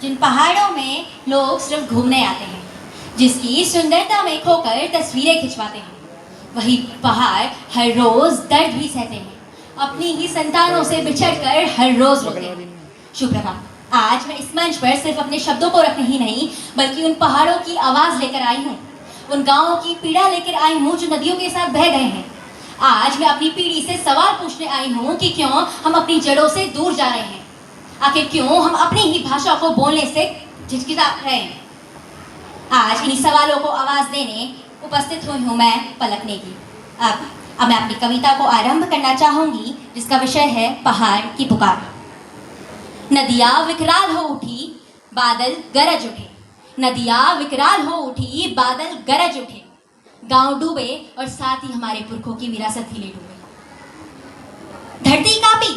जिन पहाड़ों में लोग सिर्फ घूमने आते हैं, जिसकी सुंदरता में खोकर तस्वीरें खिंचवाते हैं, वही पहाड़ हर रोज दर्द भी सहते हैं, अपनी ही संतानों से बिछड़कर हर रोज रोते हैं। सुप्रभात। आज मैं इस मंच पर सिर्फ अपने शब्दों को रखने ही नहीं, बल्कि उन पहाड़ों की आवाज लेकर आई हूँ, उन गांवों की पीड़ा लेकर आई हूँ जो नदियों के साथ बह गए हैं। आज मैं अपनी पीढ़ी से सवाल पूछने आई हूँ कि क्यों हम अपनी जड़ों से दूर जा रहे हैं, आखिर क्यों हम अपनी ही भाषा को बोलने से झिझकिता रहे हैं। आज इन्हीं सवालों को आवाज देने उपस्थित हुई हूँ मैं पलक नेगी। अब मैं अपनी कविता को आरंभ करना चाहूंगी, जिसका विषय है पहाड़ की पुकार। नदियाँ विकराल हो उठी, बादल गरज उठे, नदियाँ विकराल हो उठी, बादल गरज उठे, गांव डूबे और साथ ही हमारे पुरखों की विरासत ही ले डूबे। धरती कांपी,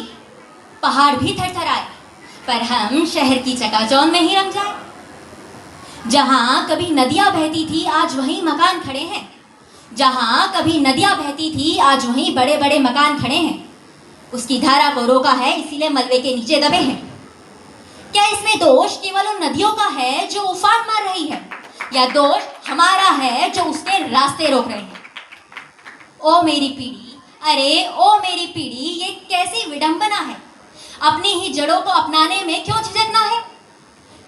पहाड़ भी थरथराए, पर हम शहर की चकाचौंध में ही रंग जाए। जहां कभी नदियां बहती थी, आज वहीं मकान खड़े हैं। जहां कभी नदियां बहती थी, आज वहीं बड़े बड़े मकान खड़े हैं। उसकी धारा को रोका है, इसीलिए मलबे के नीचे दबे हैं। क्या इसमें दोष केवल उन नदियों का है जो उफान मार रही है, या दोष हमारा है जो उसके रास्ते रोक रहे हैं? ओ मेरी पीढ़ी, अरे ओ मेरी पीढ़ी, ये कैसी विडंबना है। अपनी ही जड़ों को अपनाने में क्यों झिझकना है?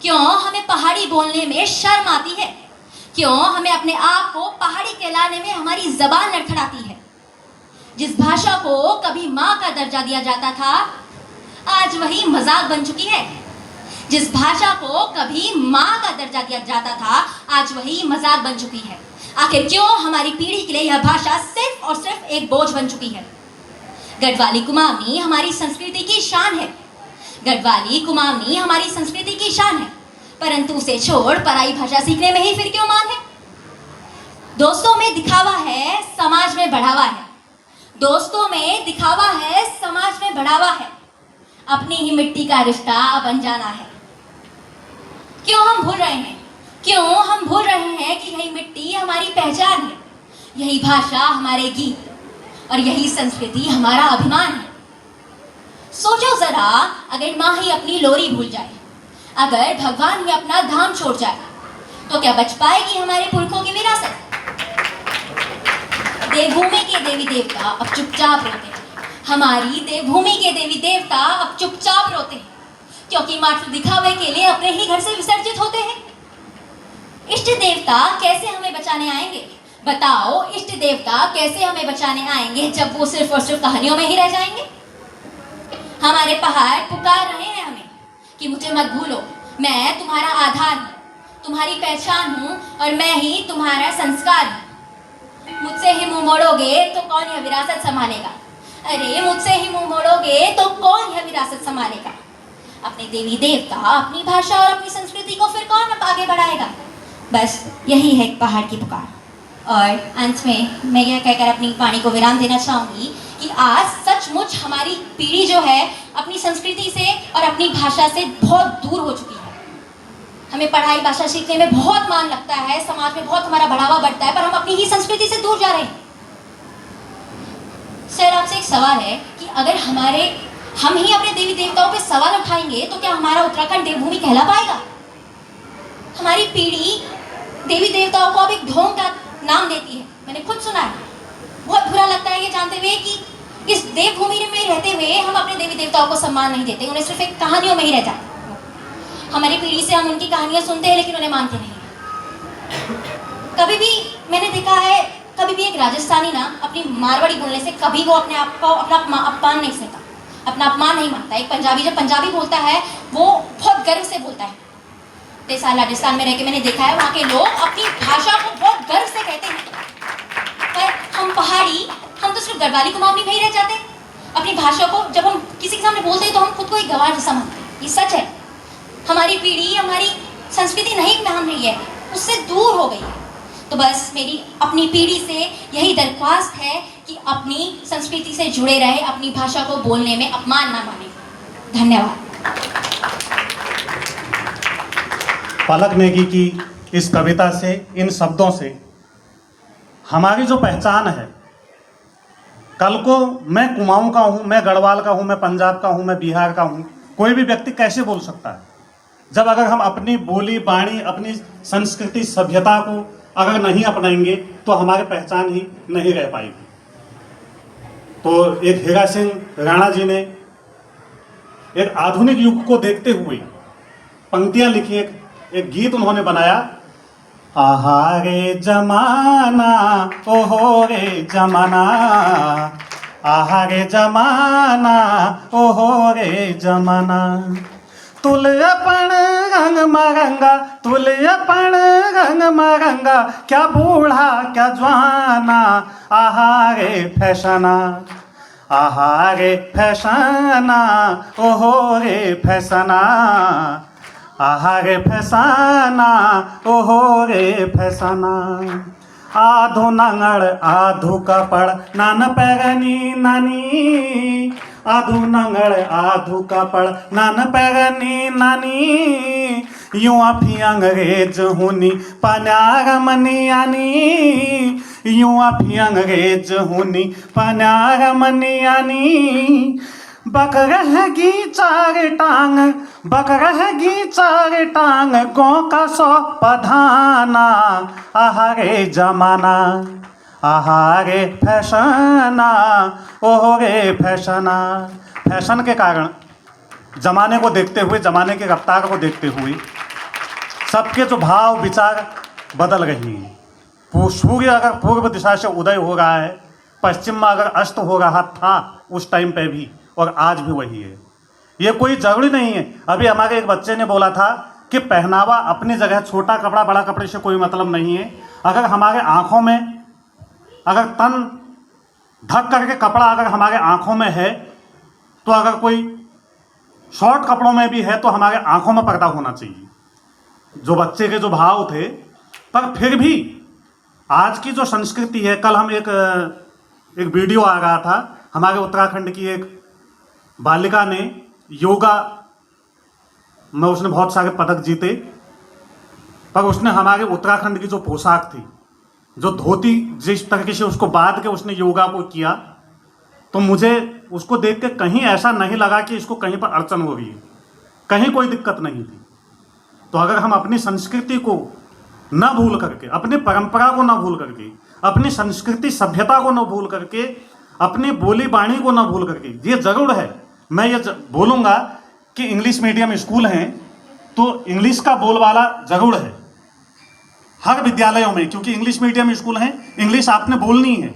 क्यों हमें पहाड़ी बोलने में शर्म आती है? क्यों हमें अपने आप को पहाड़ी कहलाने में हमारी जबान लड़खड़ाती है? जिस भाषा को कभी माँ का दर्जा दिया जाता था, आज वही मजाक बन चुकी है। जिस भाषा को कभी माँ का दर्जा दिया जाता था, आज वही मजाक बन चुकी है। आखिर क्यों हमारी पीढ़ी के लिए यह भाषा सिर्फ और सिर्फ एक बोझ बन चुकी है? गढ़वाली कुमाऊनी हमारी संस्कृति की शान है। गढ़वाली कुमाऊनी हमारी संस्कृति की शान है, परंतु उसे छोड़ पराई भाषा सीखने में ही फिर क्यों मान है? दोस्तों में दिखावा है, समाज में बढ़ावा है। दोस्तों में दिखावा है, समाज में बढ़ावा है। अपनी ही मिट्टी का रिश्ता अब अनजाना है। क्यों हम भूल रहे हैं? क्यों हम भूल रहे हैं कि यही मिट्टी हमारी पहचान है, यही भाषा हमारे गीत और यही संस्कृति हमारा अभिमान है। सोचो जरा, अगर माँ ही अपनी लोरी भूल जाए, अगर भगवान ही अपना धाम छोड़ जाए, तो क्या बच पाएगी हमारे पुरखों की विरासत? देवभूमि के देवी देवता अब चुपचाप रोते हैं। हमारी देवभूमि के देवी देवता अब चुपचाप रोते हैं, क्योंकि मात्र दिखावे के लिए अपने ही घर से विसर्जित होते हैं। इष्ट देवता कैसे हमें बचाने आएंगे? बताओ, इष्ट देवता कैसे हमें बचाने आएंगे जब वो सिर्फ और सिर्फ कहानियों में ही रह जाएंगे? हमारे पहाड़ पुकार रहे हैं हमें कि मुझे मत भूलो, मैं तुम्हारा आधार हूँ, तुम्हारी पहचान हूँ और मैं ही तुम्हारा संस्कार हूँ। मुझसे ही मुंह मोड़ोगे तो कौन यह विरासत संभालेगा? अरे मुझसे ही मुंह मोड़ोगे तो कौन यह विरासत संभालेगा? अपने देवी देवता, अपनी भाषा और अपनी संस्कृति को फिर कौन आगे बढ़ाएगा? बस यही है पहाड़ की पुकार। और अंत में मैं यह कहकर अपनी वाणी को विराम देना चाहूँगी कि आज सचमुच हमारी पीढ़ी जो है अपनी संस्कृति से और अपनी भाषा से बहुत दूर हो चुकी है। हमें पढ़ाई भाषा सीखने में बहुत मान लगता है, समाज में बहुत हमारा बढ़ावा बढ़ता है, पर हम अपनी ही संस्कृति से दूर जा रहे हैं। सर, आपसे एक सवाल है कि अगर हम ही अपने देवी देवताओं पे सवाल उठाएंगे तो क्या हमारा उत्तराखंड देवभूमि कहला पाएगा? हमारी पीढ़ी देवी देवताओं को अब एक ढोंग का नाम देती है। मैंने खुद सुना है, बहुत बुरा लगता है ये जानते हुए कि इस देवभूमि में रहते हुए हम अपने देवी देवताओं को सम्मान नहीं देते, उन्हें सिर्फ एक कहानियों में ही रह जाते। हमारी पीढ़ी से हम उनकी कहानियां सुनते हैं लेकिन उन्हें मानते नहीं। कभी भी मैंने देखा है, कभी भी एक राजस्थानी ना अपनी मारवाड़ी बोलने से कभी वो अपने आप को अपना अपमान नहीं सहता, अपना अपमान नहीं मानता। एक पंजाबी जब पंजाबी बोलता है वो बहुत गर्व से बोलता है। 3 साल राजस्थान में रह के मैंने देखा है, वहाँ के लोग अपनी भाषा को बहुत गर्व से कहते हैं। पर हम पहाड़ी, हम तो सिर्फ गढ़वाली कुमाऊनी में ही रह जाते हैं। अपनी भाषा को जब हम किसी के सामने बोलते हैं तो हम खुद को एक गंवार जैसा मानते हैं। ये सच है। हमारी पीढ़ी हमारी संस्कृति नहीं मान रही है, उससे दूर हो गई है। तो बस मेरी अपनी पीढ़ी से यही दरख्वास्त है कि अपनी संस्कृति से जुड़े रहे, अपनी भाषा को बोलने में अपमान ना माने। धन्यवाद। पलक नेगी की इस कविता से, इन शब्दों से हमारी जो पहचान है, कल को मैं कुमाऊं का हूँ, मैं गढ़वाल का हूँ, मैं पंजाब का हूँ, मैं बिहार का हूँ, कोई भी व्यक्ति कैसे बोल सकता है? जब अगर हम अपनी बोली बाणी, अपनी संस्कृति सभ्यता को अगर नहीं अपनाएंगे तो हमारी पहचान ही नहीं रह पाएगी। तो एक हीरा सिंह राणा जी ने एक आधुनिक युग को देखते हुए पंक्तियां लिखी, एक गीत उन्होंने बनाया। आहा रे जमाना, ओहो रे जमाना, आहा रे जमाना, ओहो रे जमाना, तुलयपण रंग मरंगा, तुलयपण रंग मरंगा, क्या बूढ़ा क्या जवाना, आहा रे फैशना, आहा रे फैशना, ओहो रे फैशना, आहा रे फैशना, ओहो रे फैशना, आधो नांगड़ आधो कपड़ नान पैगनी नानी, आधो नांगड़ आधो कपड़ नान पैगनी नानी, यूं अफी अंग्रेज हुनी पन्यार मनियानी, यूं अफी अंग्रेज हुनी पन्यार मनियानी, बकरहगी चार टांग, बकरहगी चार टांग, गौ का सौ पधाना, आहा रे जमाना, आहा रे फैशना, ओहो रे फैशना। फैशन के कारण, जमाने को देखते हुए, जमाने के रफ्तार को देखते हुए सबके जो भाव विचार बदल रही हैं। सूर्य अगर पूर्व दिशा से उदय हो रहा है, पश्चिम में अगर अस्त हो रहा था उस टाइम पे भी, और आज भी वही है। ये कोई जरूरी नहीं है। अभी हमारे एक बच्चे ने बोला था कि पहनावा अपनी जगह, छोटा कपड़ा बड़ा कपड़े से कोई मतलब नहीं है। अगर हमारे आँखों में, अगर तन ढक करके कपड़ा अगर हमारे आँखों में है, तो अगर कोई शॉर्ट कपड़ों में भी है तो हमारे आँखों में पर्दा होना चाहिए। जो बच्चे के जो भाव थे, पर फिर भी आज की जो संस्कृति है, कल हम एक वीडियो आ रहा था, हमारे उत्तराखंड की एक बालिका ने योगा में उसने बहुत सारे पदक जीते, पर उसने हमारे उत्तराखंड की जो पोशाक थी, जो धोती जिस तरीके से उसको बांध के उसने योगा को किया, तो मुझे उसको देख के कहीं ऐसा नहीं लगा कि इसको कहीं पर अड़चन हो रही है, कहीं कोई दिक्कत नहीं थी। तो अगर हम अपनी संस्कृति को न भूल करके, अपनी परंपरा को न भूल करके, अपनी संस्कृति सभ्यता को न भूल करके, अपनी बोली बाणी को न भूल करके, ये जरूर है, मैं ये बोलूँगा कि इंग्लिश मीडियम स्कूल हैं तो इंग्लिश का बोलबाला जरूर है हर विद्यालयों में, क्योंकि इंग्लिश मीडियम स्कूल हैं, इंग्लिश आपने बोलनी है।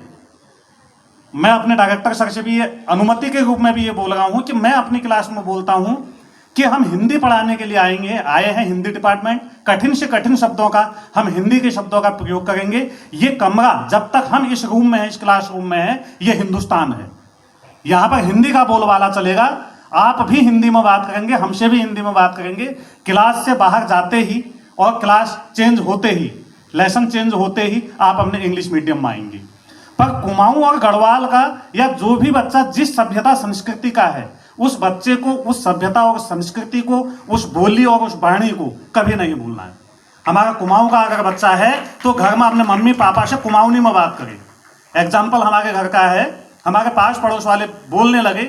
मैं अपने डायरेक्टर सर से भी ये अनुमति के रूप में भी ये बोल रहा हूँ कि मैं अपनी क्लास में बोलता हूँ कि हम हिंदी पढ़ाने के लिए आए हैं हिंदी डिपार्टमेंट, कठिन से कठिन शब्दों का हम हिंदी के शब्दों का प्रयोग करेंगे। ये कमरा जब तक हम इस रूम में हैं, इस क्लासरूम में हैं, ये हिंदुस्तान है, यहाँ पर हिंदी का बोलबाला चलेगा। आप भी हिंदी में बात करेंगे, हमसे भी हिंदी में बात करेंगे। क्लास से बाहर जाते ही और क्लास चेंज होते ही, लेसन चेंज होते ही आप अपने इंग्लिश मीडियम में आएंगे। पर कुमाऊं और गढ़वाल का या जो भी बच्चा जिस सभ्यता संस्कृति का है, उस बच्चे को उस सभ्यता और संस्कृति को, उस बोली और उस वाणी को कभी नहीं भूलना है। हमारा कुमाऊं का अगर बच्चा है तो घर में अपने मम्मी पापा से कुमाऊनी में बात करे। एग्जाम्पल हमारे घर का है, हमारे पास पड़ोस वाले बोलने लगे